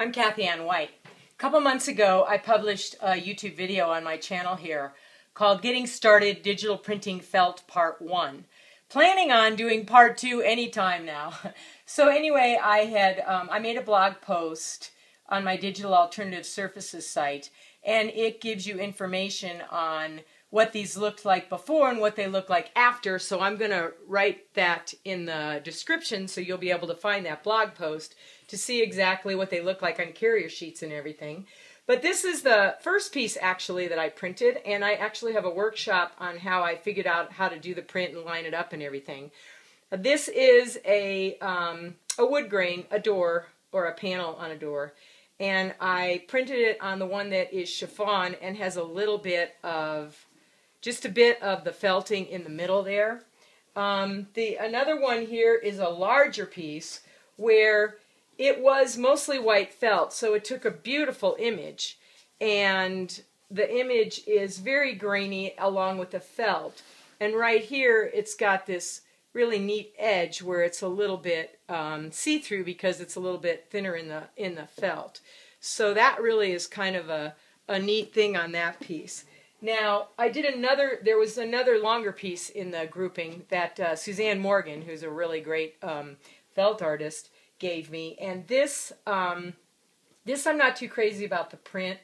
I'm Kathyanne White. A couple months ago, I published a YouTube video on my channel here called Getting Started Digital Printing Felt Part 1. Planning on doing Part 2 anytime now. So anyway, I made a blog post on my Digital Alternative Surfaces site, and it gives you information on what these looked like before and what they look like after. So I'm going to write that in the description so you'll be able to find that blog post to see exactly what they look like on carrier sheets and everything. But this is the first piece actually that I printed, and I actually have a workshop on how I figured out how to do the print and line it up and everything. This is a wood grain, a door, or a panel on a door. And I printed it on the one that is chiffon and has a little bit of, just a bit of the felting in the middle there. Another one here is a larger piece where it was mostly white felt, so it took a beautiful image. And the image is very grainy along with the felt. And right here, it's got this really neat edge where it's a little bit see-through because it's a little bit thinner in the felt. So that really is kind of a neat thing on that piece. Now, there was another longer piece in the grouping that Suzanne Morgan, who's a really great felt artist, gave me. And this I'm not too crazy about the print,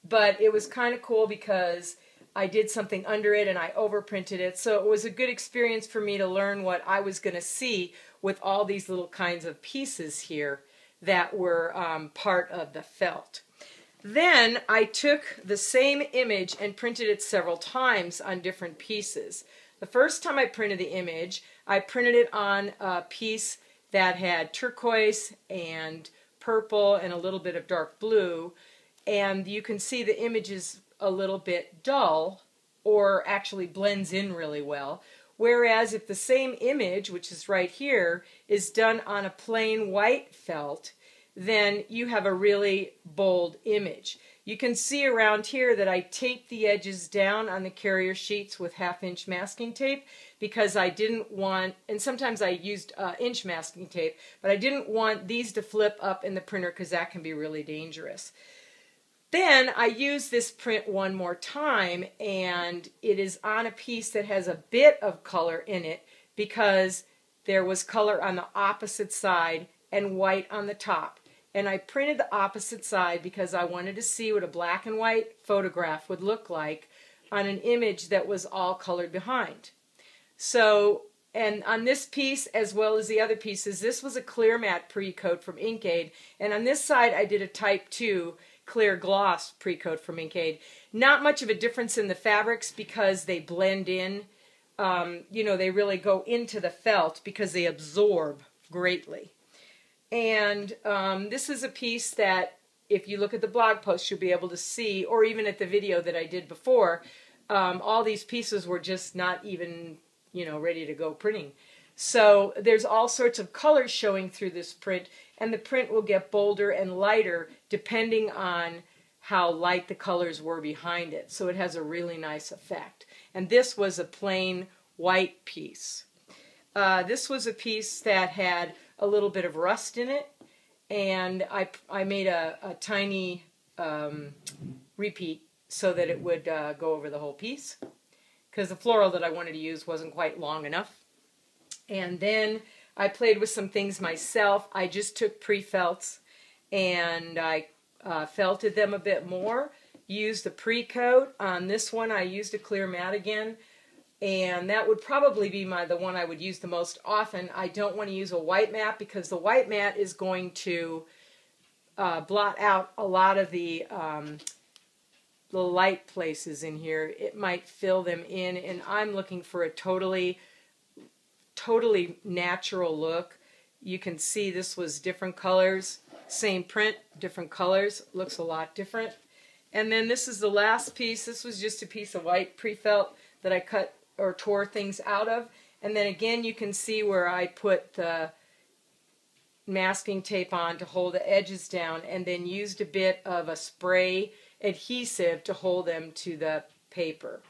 but it was kind of cool because I did something under it and I overprinted it. So it was a good experience for me to learn what I was going to see with all these little kinds of pieces here that were part of the felt. Then I took the same image and printed it several times on different pieces. The first time I printed the image, I printed it on a piece that had turquoise and purple and a little bit of dark blue, and you can see the image is a little bit dull, or actually blends in really well. Whereas if the same image, which is right here, is done on a plain white felt, then you have a really bold image. You can see around here that I taped the edges down on the carrier sheets with 1/2" masking tape because I didn't want, and sometimes I used inch masking tape, but I didn't want these to flip up in the printer because that can be really dangerous. Then I used this print one more time, and it is on a piece that has a bit of color in it because there was color on the opposite side and white on the top. And I printed the opposite side because I wanted to see what a black and white photograph would look like on an image that was all colored behind. So, and on this piece as well as the other pieces, this was a clear matte pre-coat from Inkaid, and on this side I did a type 2 clear gloss pre-coat from Inkaid. Not much of a difference in the fabrics because they blend in, they really go into the felt because they absorb greatly. And this is a piece that, if you look at the blog post, you'll be able to see, or even at the video that I did before, all these pieces were just not even, ready to go printing. So there's all sorts of colors showing through this print, and the print will get bolder and lighter depending on how light the colors were behind it. So it has a really nice effect. And this was a plain white piece. This was a piece that had a little bit of rust in it, and I made a tiny repeat so that it would go over the whole piece because the floral that I wanted to use wasn't quite long enough. And then I played with some things myself. I just took pre-felts and I felted them a bit more, used the pre-coat. On this one I used a clear matte again. And that would probably be the one I would use the most often. I don't want to use a white matte because the white matte is going to blot out a lot of the light places in here. It might fill them in, and I'm looking for a totally natural look. You can see this was different colors, same print, different colors, looks a lot different. And then this is the last piece. This was just a piece of white pre-felt that I cut or tore things out of. And then again you can see where I put the masking tape on to hold the edges down, and then used a bit of a spray adhesive to hold them to the paper.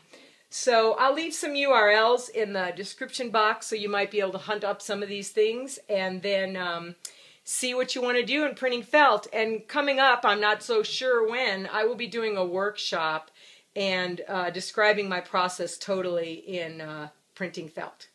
So I'll leave some URLs in the description box so you might be able to hunt up some of these things, and then see what you want to do in printing felt. And coming up, I'm not so sure when, I will be doing a workshop and describing my process totally in printing felt.